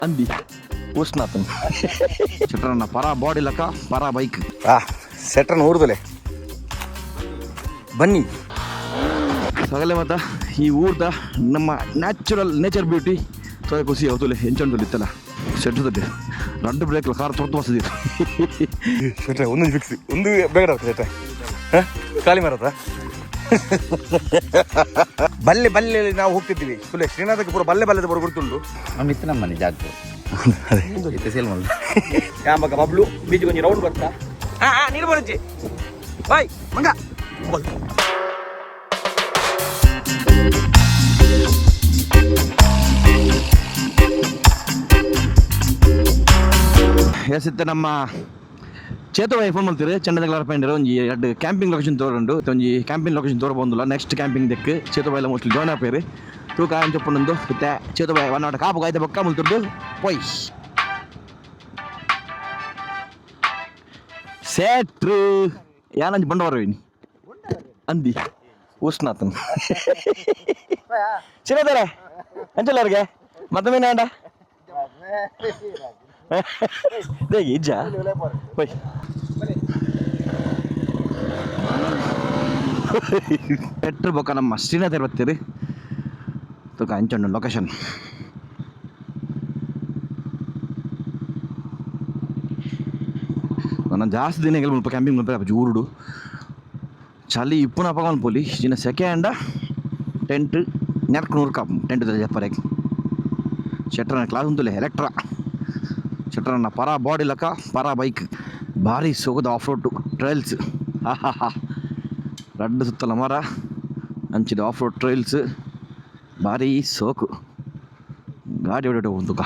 Andi, Usnathan. Children, para body laka, para bike. Saturn Urdule. Bunny. Sagalemata, he would the natural nature beauty. So I could see how to enchant to little. Said to the day. Not the break, car thought was it. Only fix it. Only better. Kalimarata. ಬಲ್ಲೆ ನಾವು ಹೋಗ್ತಿದ್ದೀವಿ ಸುಲೆ ಶ್ರೀನಾಥಕ್ಕೆ ಪೂರ ಬಲ್ಲೆ ಬರಗುರ್ತುಂಡು ಅಮಿತ್ನ ಮನೆ ಜಾಗ sale ಮಾಡಿ ಯಾಮಗ ಬಬ್ಲು ಬೀಜ ಕೊಂಚ round ಬರ್ತಾ ನೀರು ಬರಜ್ಜಿ ಬಾಯ್ ಮಂಗ ಎಸಿತ್ತ ನಮ್ಮ ಚೇತುವ ಫೋನ್ ಮಾಡ್ತೀರಿ ಚೆನ್ನದ ಪೈಂಡರು ಒಂಜಿ ಎರಡು ಕ್ಯಾಂಪಿಂಗ್ ಲೊಕೇಶನ್ ತೋರಂಡು ಒಂಜಿ ಕ್ಯಾಂಪಿಂಗ್ ಲೊಕೇಶನ್ ತೋರಬಂದಿಲ್ಲ ನೆಕ್ಸ್ಟ್ ಕ್ಯಾಂಪಿಂಗ್ ದೆಕ್ ಚೇತುವ ಎಲ್ಲ ಮೋಸ್ಟ್ಲಿ ಜಾಯ್ನ್ ಆಪೇರಿ ತೂಕ ಅಂತ ಚೊಪ್ಪನೊಂದು ಇತ್ತೆ ಚೇತುವ ಒನ್ನಾಟ ಕಾಪು ಕಾಯ್ದೆ ಬಕ್ಕ ಮುಲ್ತುರ್ದು ಪೊಯ್ ಸೇಟ್ರು ಯಾನಂಜಿ ಬಂಡವಾರವೇನಿ ಅಂದಿ ಉಷ್ಣಾತನ್ ಚಿನ್ನದಾರೆ ಅಂಚಲ್ಲವ್ರಿಗೆ ಮತ್ತೊಮ್ಮೆ ನಾಂಡ ದೇಗಿ ಇಜ್ಜ ಹೋಯ್ ಪೆಟ್ರೋಲ್ ಬೊಕ್ಕ ನಮ್ಮ ಶ್ರೀನಾಥರ್ ಬರ್ತೀರಿ ತೂಕ ಅಂಚಂಡು ಲೊಕೇಶನ್ ನಾನು ಜಾಸ್ತಿ ದಿನ ಮುಲ್ಪ ಕ್ಯಾಂಪಿಂಗ್ ಮುಲ್ಪ ಊರುಡು ಚಳಿ ಇಪ್ಪುನ ಪಗನ್ ಪೋಲಿ ಚಿನ್ನ ಸೆಕೆಂಡ ಟೆಂಟ್ ನೆರ್ಕು ನೂರು ಕಾಪು ಟೆಂಟ್ ಜಪ್ಪರೇಕ್ ಶೆಟ್ರನ ಕ್ಲಾಸ್ ಉಂತುಲೆ ಎಲೆಕ್ಟ್ರಾ ಶೆಟ್ರನ ಪರ ಬಾಡಿ ಲಕ ಪರ ಬೈಕ್ ಭಾರಿ ಸೋಗದ ಆಫ್ ರೋಡ್ ಟ್ರಯಲ್ಸ್ ರಡ್ಡು ಸುತ್ತಲ ಮರ ಹಂಚಿದ ಆಫ್ ರೋಡ್ ಟ್ರಯಲ್ಸ್ ಭಾರಿ ಸೋಕು ಗಾಡಿ ಹೊಡೆಯೋ ಉಂಟುಕ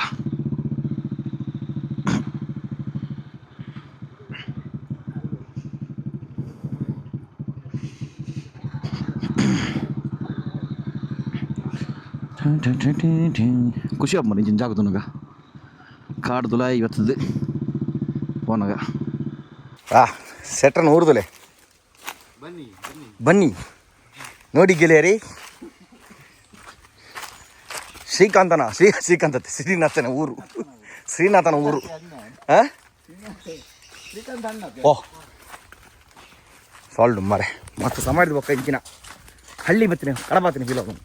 ಖುಷಿ ಹಬ್ಬ ನಿಜ ಜಾಗದನಗ ಕಾಡು ದುಲ ಇವತ್ತದು ಫೋನಾಗ ಸೆಟ್ರನ್ ಊರ್ದುಲೆ ಬನ್ನಿ ನೋಡಿ ಗೆಳೆಯರಿ ಶ್ರೀಕಾಂತ ಶ್ರೀನಾಥನ ಊರು ಓಹ್ ಸಾಲ್ಡು ಮಾರೆ ಮತ್ತು ಸಮಾಡಿದ ಬೊಕ್ಕ ಇಂಚಿನ ಹಳ್ಳಿ ಬತ್ತೀನಿ ಕಡಬಾತೀನಿ ಫೀಲ್ ಆಗೋದು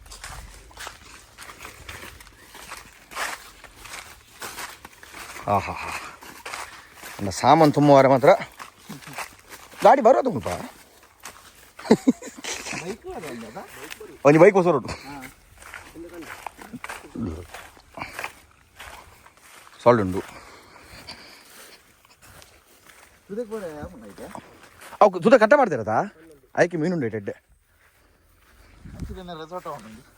ನನ್ನ ಸಾಮಾನು ತುಂಬುವಾರ ಮಾತ್ರ ಗಾಡಿ ಬರೋದು ಮುಲ್ಪ ಒಂದು ಬೈಕ್ ಹೊಸ ರೋಡು ಸಾಲ್ಡ್ ಉಂಟು ಅವು ಸುತ್ತ ಕಟ್ಟ ಮಾಡ್ತಿರತ್ತಾ ಆಯ್ಕೆ ಮೀನುಂಡು ಎಡ್ಡೆ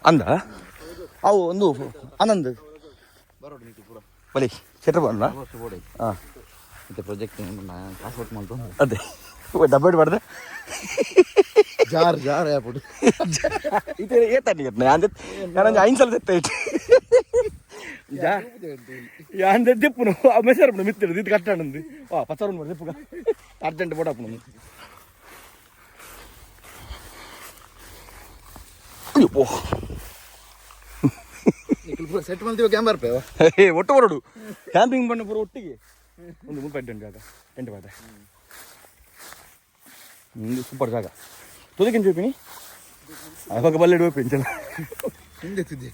ಅಂದ ಅವು ಒಂದು ಆನಂದ್ ಬಲಿ ಶೆಟ್ರ್ ಬರಲ್ಲ ಹಾಂ ಮತ್ತೆ ಪ್ರಾಜೆಕ್ಟ್ ಪಾಸ್ಪೋರ್ಟ್ ಮಾಡ್ತು ಅದೇ ಡಬ್ಬೆಡ್ ಮಾಡಿದೆ ಜಾರ್ ಯಾಪುಡು ಇದು ಏತಾನಿ ಅಂದೆ ನಾನು ಐನ್ಸಲ ತೆತ್ತ ಇಟ್ಟು ಅಂದೆ ದಿಪ್ಪುನು ಮೆಸರು ಮಿತ್ತಿರು ಇದು ಕಟ್ಟಾಣಂದು ಪಚಾರು ಮಾಡಿ ದಿಪ್ಪುಗ ಅರ್ಜೆಂಟ್ ಬೋಡಪ್ಪನು ಅಯ್ಯೋ ಸೆಟ್ ಮಾಡ್ತೀವಿ ಕ್ಯಾಂಬರ್ ಪೇ ಒಟ್ಟು ಹೊರಡು ಕ್ಯಾಂಪಿಂಗ್ ಬಣ್ಣ ಪೂರ ಒಟ್ಟಿಗೆ ಒಂದು ಮುಲ್ಪ ಟೆಂಟ್ ಬಾದ ಒಂದು ಸೂಪರ್ ಜಾಗ ತುದಕ್ಕಿಂತ ಚೂಪಿನಿ ಅವಾಗ ಬಲ್ಲೆಡು ಪೆಂಚಲ್ಲ ಹಿಂದೆ ತುದಿ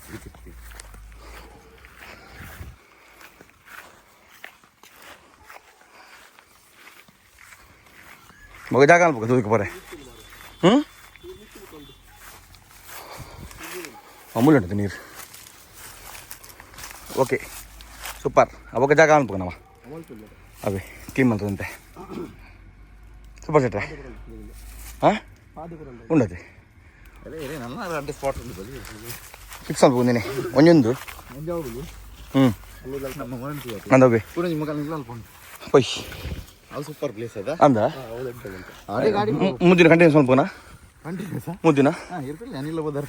ಮಗ ಜಾಗ ಅನ್ಬೇಕು ತುದಕ್ಕೆ ಬರೇ ಅಮೂಲ್ಯ ಉಂಟು ನೀರು ಓಕೆ ಸೂಪರ್ ಅವಾಗ ಜಾಗ ಅನ್ಬೇಕು ನಾವು ಅವೇ ಕ್ಲೀನ್ ಮಾಡ್ತದಂತೆ ಸೂಪರ್ ಸೆಟ್ರೆ ಹಾಂ ಉಂಡದೆ ಫಿಕ್ಸ್ ಅನ್ಬೇಕು ನೀನೆ ಒಂದೊಂದು ಅಂದೋಗಿ ಪೊಯ್ ಅದು ಸೂಪರ್ ಪ್ಲೇಸ್ ಅದ ಅಂದ ಮುದ್ದಿನ ಕಂಟಿನ್ಯೂಸ್ ಅನ್ಪೋನಾ ಮುದ್ದಿನ ಇರ್ತಿಲ್ಲ ಏನಿಲ್ಲ ಬೋದಾರ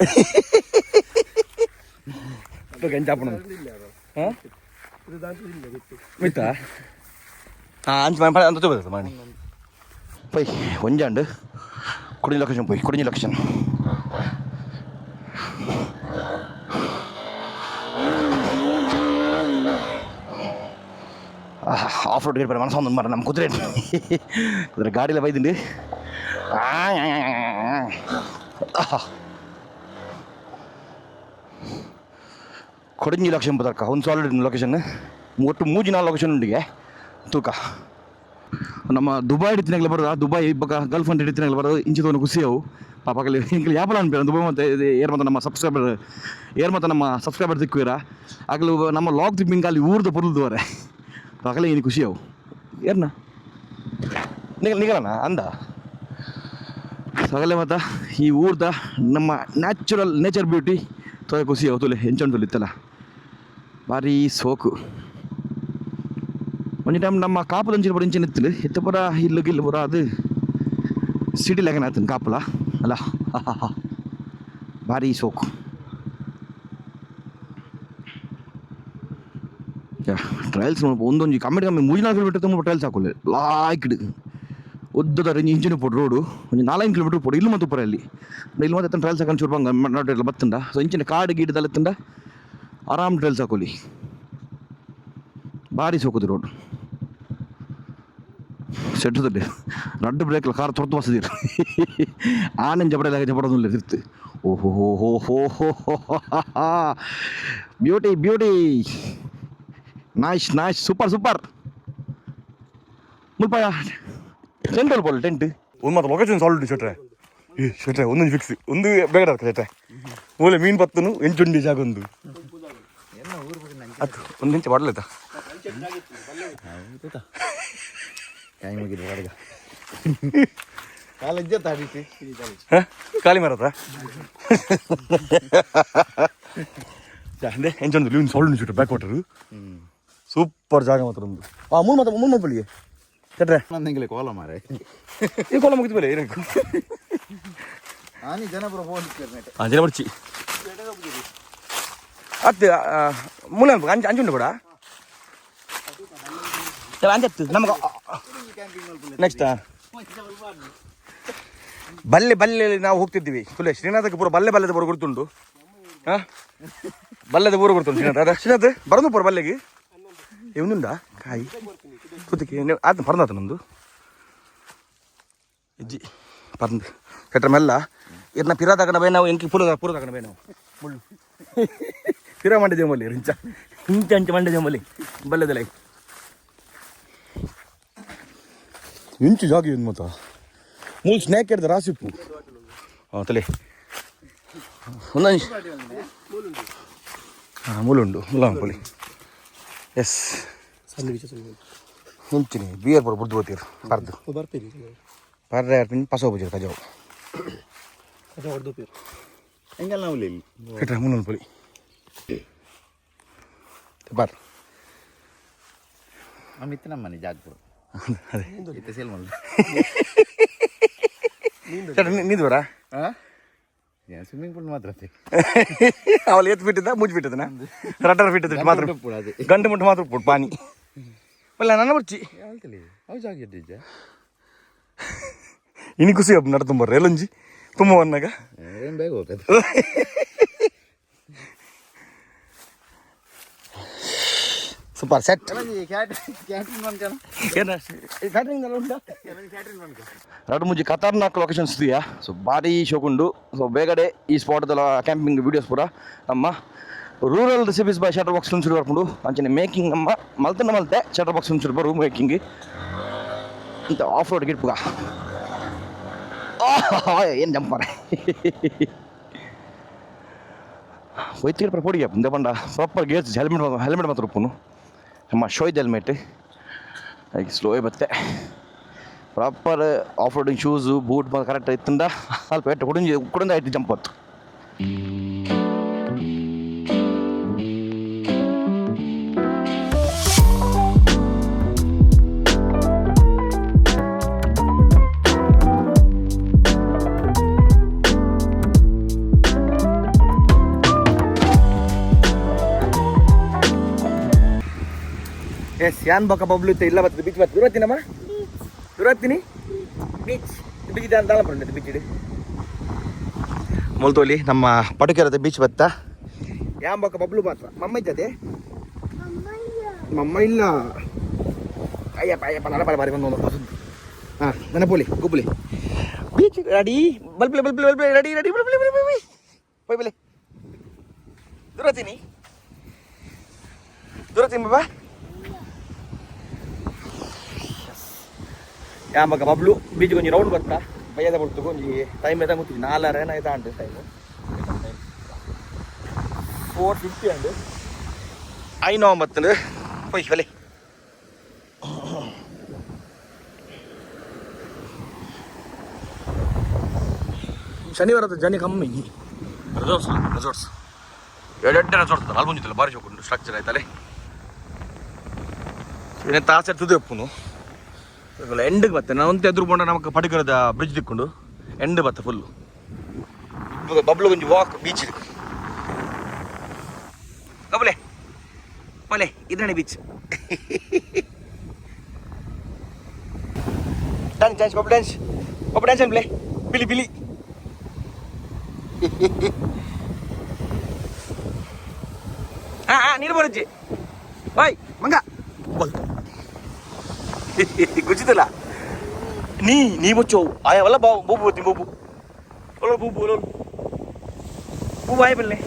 ಗಂಚಾಪಣ ಮಿತ್ತಾ ಅಂಚು ಅಂತ ತಗೋದ ಮಾಡಿ ಪೈ ಒಂಜಾಂಡು ಕುಡಿഞ്ഞ ಲೊಕೇಶನ್ പോയി കുടിഞ്ഞ ലൊക്കേഷൻ ಆಫ್ ರೋಡ್ ಗೇಟ್ ಬೇಡ ಮನಸ್ಸು ಒಂದು ಮರ ನಮ್ಮ ಕುದುರೆ ಕುದುರೆ ಗಾಡಿಯೆಲ್ಲ ಬೈದಿಂಡಿ ಕೊಡಂಜಿ ಲೊಕೇಶನ್ ಬದಕ್ಕ ಒಂದು ಸಾಲಿಡ್ ಲೊಕೇಶನ್ ಒಟ್ಟು 3-4 ಲೊಕೇಶನ್ ಉಂಡಿಗೆ ತೂಕ ನಮ್ಮ ದುಬೈ ಹಿಡಿತಿನಾಗಲೇ ಬರೋದು ದುಬೈ ಇವಾಗ ಗಲ್ಫ್ ಅಂತ ಹಿಡಿತಿನಾಗಲೇ ಬರೋದು ಇಂಚಿ ತೊಗೊಂಡು ಖುಷಿಯವು ಪಾಪಕಲ್ಲಿ ಹಿಂಗೆ ಯಾಪಲ ಅನ್ಬೇಡ ದುಬೈ ಮತ್ತು ಏರ್ ಮತ್ತು ನಮ್ಮ ಸಬ್ಸ್ಕ್ರೈಬರ್ ದಿಕ್ಕುವಿರ ಆಗಲು ನಮ್ಮ ಲಾಗ್ ತಿಪ್ಪಿಂಗ್ ಅಲ್ಲಿ ಊರ್ದು ಬರುದುವರೆ ಪಾಕಲೇ ಏನು ಖುಷಿಯವು ಏರ್ನ ನಿಗಲಣ ಅಂದ ಸಗಲೆ ಮತ್ತು ಈ ಊರ್ದ ನಮ್ಮ ನೇಚರ್ ಬ್ಯೂಟಿ ತೊಲೆ ಖುಷಿಯವು ತುಲೆ ಹೆಂಚೊಂಡು ತುಲಿತ್ತಲ್ಲ ಭಾರಿ ಸೋಕು ಒಂದು ಟೈಮ್ ನಮ್ಮ ಕಾಪಲ ಅಂಚಿನ ಪರ ಇಂಚಿನ ಇತ್ತು ಎತ್ತು ಪರ ಇಲ್ಲು ಪರ ಅದು ಸಿಟಿ ಲೆಕ್ಕನ ಆಯ್ತು ಕಾಪಲ ಅಲ್ಲ ಭಾರಿ ಸೋಕು ಟ್ರಯಲ್ಸ್ ನೋಡ್ಬೋದು ಒಂದೊಂದು ಕಮ್ಮಿ 3-4 ಕಿಲೋಮೀಟರ್ ತುಂಬ ಟ್ರಯಲ್ಸ್ ಹಾಕೋಲ್ಲ ಲಾಯ್ಕಿಡು ಉದ್ದದ ರೇಂಜ್ ಇಂಜಿನ್ ಪೋಡು ರೋಡು ಒಂದು 4 ಕಿಲೋಮೀಟರ್ ಪೋಡು ಇಲ್ಲಿ ಮತ್ತು ಪರ ಅಲ್ಲಿ ಇಲ್ಲಿ ಮತ್ತೆ ಟ್ರಯಲ್ಸ್ ಹಾಕೊಂಡು ಚೂರ್ಬಂಗ ನಾಟೆಲ್ಲ ಬತ್ತಂಡ ಸೊ ಇಂಚಿನ ಕಾಡು ಗೀಡದಲ್ಲ ಎತ್ತಂಡ ಆರಾಮ್ ಟ್ರಯಲ್ಸ್ ಹಾಕೋಲಿ ಭಾರಿ ಸೋಕುದು ರೋಡ್ ಸೆಟ್ಟುದಲ್ಲಿ ರಡ್ಡು ಬ್ರೇಕ್ಲ ಕಾರ್ ತೊಡ್ದು ಬಸದಿರು ಆನೆಂಜ ಜಪಡೋದಿಲ್ಲ ಇರ್ತು ಓಹೋ ಹೋ ಹೋ ಹೋ ಹೋ ಬ್ಯೂಟಿ ನೈಸ್ ಸೂಪರ್ ಮುಲ್ಪ ಟೆಂಟ್ ಅಲ್ಪಲ್ಲ ಟೆಂಟ್ ಒಂದು ಮಾತ್ರ ಲೊಕೇಶನ್ ಸಾಲ್ಡ್ ಶೆಟ್ರೆ ಒಂದೊಂದು ಫಿಕ್ಸ್ ಒಂದು ಬೇಡ ಶೆಟ್ರೆ ಓಲೆ ಮೀನು ಪತ್ತನು ಎಂಚುಂಡಿ ಜಾಗ ಒಂದು ಅದು ಒಂದು ಇಂಚು ಮಾಡಲೈತಾ ಟೈಮ್ ಹೋಗಿದ್ದು ಹೊರಗ ಖಾಲಿ ಮಾರತ್ರ ಅಂದೆ ಎಂಚೊಂದು ಇವ್ನು sold shoot back water super ಜಾಗ ಮಾತ್ರ ಒಂದು ಮೂರು ಬಳಿಗೆ ಶೆಟ್ರೆ ನಂಗೆ ಕೋಲ ಮಾರೆ ಈ ಕೋಲ ಮುಗಿದ ಮೇಲೆ ಏನಕ್ಕೆ ಜನ ಜನ ಬರ್ಚಿ ಅತ್ತೆ ಮೂಲ ಅಂಚುಂಡು ಕೂಡ ಅಂಜತ್ತು ನಮಗೆ ನೆಕ್ಸ್ಟ್ ಬಲ್ಲೆ ನಾವು ಹೋಗ್ತಿದ್ದೀವಿ ಸುಲೇ ಶ್ರೀನಾಥಕ್ಕೆ ಪೂರ ಬಲ್ಲೆದ ಪೂರ ಗುರುತುಂಡು ಹಾಂ ಬಲ್ಲೆದ ಪೂರ ಗುರುತುಂಡು ಶ್ರೀನಾಥ್ ಬರೋದು ಪೂರ ಬಲ್ಲೆಗೆ ಇವಂದುಂಡಾ ಕಾಯಿ ಕೂತಿಗೆ ಆಯ್ತು ಪರಂದಾತ ನಮ್ಮದು ಇಜ್ಜಿ ಪರಂದು ಕೆಟ್ಟ ಮೆಲ್ಲ ಇದನ್ನ ಪಿರಾ ತಗೊಂಡ ಬೈ ನಾವು ಎಂಕಿ ಪೂರ ತಗೊಂಡ ಬೈ ನಾವು ಮುಳ್ಳು ಪಿರಾ ಮಾಡಿದ್ದೇವೆ ಮಲ್ಲಿ ಇಂಚ ಮಾಡಿದ್ದೇವೆ ಮಲ್ಲಿ ಬಲ್ಲೆದಲ್ಲ ಇಂಚು ಜಾಗ ಏನು ಮತ್ತ ಮೂಲ ಸ್ನ್ಯಾಕ್ ಹಿಡ್ದ ರಾಸಿಪ್ಪು ಹಾಂ ತಲೆ ಒಂದೊಂದು ಹಾಂ ಮೂಲುಂಡು ಮುಲಾಂಪುಳಿ ಎಸ್ ಮುಂಚಿನಿ ಬಿಯರ್ ಬರೋ ಬುಡ್ದು ಹೋಗ್ತೀರಿ ಬರ್ದು ಬರ್ರೆ ಯಾರ್ಪಿನ ಪಸ ಹೋಗ್ಬಿಟ್ಟಿರಿ ಕಜಾವು ಹೆಂಗೆಲ್ಲ ನಾವು ಇಲ್ಲಿ ಕೆಟ್ಟ ಮುನ್ನೊಂದು ಬಾರ್ ಮಿತ್ತ ನಮ್ಮ ಮನೆ ಜಾಗ್ಪುರ ಅದೇ ಇತ್ತೆ ಸೇಲ್ ಮಾಡಿ ನೀದು ಬರಾ ಸ್ವಿಮ್ಮಿಂಗ್ ಪೂಲ್ ಮಾತ್ರ ಅವಳು ಎತ್ತು ಬಿಟ್ಟಿದ್ದ ಮುಚ್ಚಿ ಬಿಟ್ಟಿದ್ದನ ರಟ್ಟರ ಬಿಟ್ಟಿದ್ದು ಮಾತ್ರ ಗಂಟು ಮುಟ್ಟು ಮಾತ್ರ ಪುಟ್ ಪಾನಿ ಅಲ್ಲ ನನ್ನ ಬರ್ಚಿ ಹೇಳ್ತಿಲ್ಲ ಅವು ಜಾಗ ಇದ್ದಿದ್ದೆ ಇನಿ ಖುಷಿ ಹಬ್ಬ ನಡ ತುಂಬ ರೇಲಂಜಿ ತುಂಬ ಒನ್ನಾಗ ಏನು ಬೇಗ ಹೋಗ್ತದೆ ಸೂಪರ್ ಸೆಟ್ ಎರಡು ಮುಂಚೆ ಖತರ್ನಾಕ್ ಲೊಕೇಶನ್ಸ್ ಇದೆಯಾ ಸೊ ಭಾರಿ ಶೋಕುಂಡು ಸೊ ಬೇಗಡೆ ಈ ಸ್ಪಾಟ್ದಲ್ಲ ಕ್ಯಾಂಪಿಂಗ್ ವೀಡಿಯೋಸ್ ಪೂರ ನಮ್ಮ rural recipes by shutter box ಶುರು ಮಾಡ್ಕೊಂಡು ಅಂಚನೆ ಮೇಕಿಂಗ್ ನಮ್ಮ ಮಲ್ತೆ ಶಟರ್ ಬಾಕ್ಸ್ ಶುರು ಬರು ಮೇಕಿಂಗ್ ಇಂಥ ಆಫ್ ರೋಡ್ ಗಿಟ್ ಪುಗ ಏನು ಜಂಪಾರೆ ಹೋಯ್ತು ಪೊಡಿಗೆ ಇಂದ ಪಂಡ ಪ್ರಾಪರ್ ಗೇರ್ಸ್ ಹೆಲ್ಮೆಟ್ ಮಾತ್ರ ಉಪ್ಪುನು ನಮ್ಮ ಶೋಯ್ದು ಹೆಲ್ಮೆಟ್ ಹಾಗೆ ಸ್ಲೋ ಬತ್ತೆ proper off roading shoes boot correct ಇತ್ತಂದ ಸ್ವಲ್ಪ ಎಟ್ಟು ಕುಡಿಂದ ಆಯ್ತು ಜಂಪ್ ಹೊತ್ತು ಎಸ್ ಯಾನ್ ಬಕ್ಕ ಬಬ್ಲು ಇತ್ತು ಇಲ್ಲ ಬರ್ತದೆ ಬೀಚ್ ಬರ್ತದೆ ಇರುವತ್ತಿನಮ್ಮ ಇರುವತ್ತೀನಿ ಬೀಚ್ ಬೀಚ್ ಅಂತ ಬರ್ತದೆ ಬೀಚ್ ಇಡಿ ಮೊಲ್ತೋಲಿ ನಮ್ಮ ಪಟುಕೆರದ ಬೀಚ್ ಬತ್ತ ಯಾನ್ ಬಕ್ಕ ಬಬ್ಲು ಮಾತ್ರ ಮಮ್ಮ ಇದ್ದದೆ ಮಮ್ಮ ಇಲ್ಲ ಅಯ್ಯಪ್ಪ ನಡ ಬಾರಿ ಬಂದು ಹಾಂ ನನ್ನ ಪೋಲಿ ಗುಬ್ಬಲಿ ಬೀಚ್ ರೆಡಿ ಬಲ್ಪ್ಲೆ ರೆಡಿ ಪೋಯ್ ಬಲೆ ದೂರ ತಿನ್ನಿ ಬಾಬಾ ಯಾಮಗ ಬಬ್ಲು ಬೀಚ್ ಕೊಂಚ ರೌಂಡ್ ಬರ್ತಾ ಬಯ್ಯದ ಬಿಡ್ತು ಕೊಂಚ ಟೈಮ್ ಎದ ಗೊತ್ತಿಲ್ಲ 4 ಏನಾಯ್ತಾ ಅಂಟು ಟೈಮು 4:50 ಅಂಡು ಐನೋ ಮತ್ತಂದು ಪೊಯ್ ಬಲೆ ಶನಿವಾರದ ಜನ ಕಮ್ಮಿ ರೆಸಾರ್ಟ್ಸ್ ಎರಡೆರಡು ರೆಸಾರ್ಟ್ಸ್ ಅಲ್ಲಿ ಬಂದಿತ್ತಲ್ಲ ಭಾರಿ ಶೋಕೊಂಡು ಸ್ಟ್ರಕ್ಚರ್ ಆಯ್ತಲ್ಲೇ ಏನೇ ತಾಸೆ ತುದಿ ಒಪ್ಪುನು ಎಂಡಿಗೆ ಬತ್ತೆ ನಾನು ಒಂದು ಎದುರು ಬಂಡ ನಮಗೆ ಪಡಿಕರದ ಬ್ರಿಡ್ಜ್ ತಿಕ್ಕೊಂಡು ಎಂಡ್ ಬತ್ತೆ ಫುಲ್ಲು ಬಬ್ಲು ಕೊಂಚ ವಾಕ್ ಬೀಚ್ ಇருக்கு ಕಬಲೆ ಮಲೆ ಇದನ್ನೇ ಬೀಚ್ ಡ್ಯಾನ್ಸ್ ಬಬ್ಲು ಡ್ಯಾನ್ಸ್ ಅನ್ಬಿಲೆ ಬಿಲಿ ನೀರು ಬರಜ್ಜಿ ಬಾಯ್ ಮಂಗ ಗುಚ್ಚಿತಲ್ಲ ನೀ ಮುಚ್ಚೋ ಆಯವಲ್ಲ ಬೂಬು ಬರ್ತೀನಿ ಬೂಬು ಬೂಬು ಆಯ ಬಲ್ಲೆ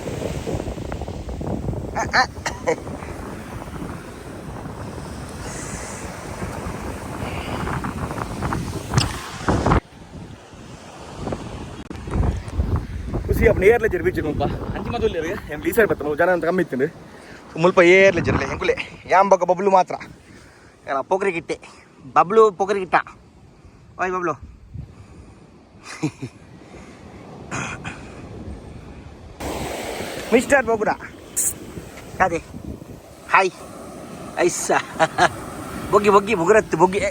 ಖುಷಿ ಅಪ್ಪ ಏರ್ಲೆ ಜರಿ ಬೀಚ್ ಮುಲ್ಪ ಅಂಚಿ ಮದುವೆ ಎಂ ಲೀಸರ್ ಬತ್ತ ಜನ ಅಂತ ಕಮ್ಮಿ ಇತ್ತು ಮುಲ್ಪ ಏರ್ಲೆ ಜರಲೆ ಹೆಂಗುಲೆ ಯಾಂಬಕ ಬಬ್ಲು ಮಾತ್ರ ಎಲ್ಲ ಪೋಖರಿ ಗಿಟ್ಟೆ ಬಬ್ಲು ಪೋಖರಿ ಗಿಟ್ಟ ಓಯ್ ಬಬ್ಲು ಮಿಸ್ಟರ್ ಬೊಗುಡ ಅದೇ ಹಾಯ್ ಐಸ ಬೊಗ್ಗಿ ಬೊಗ್ರತ್ತು ಬೊಗ್ಗಿ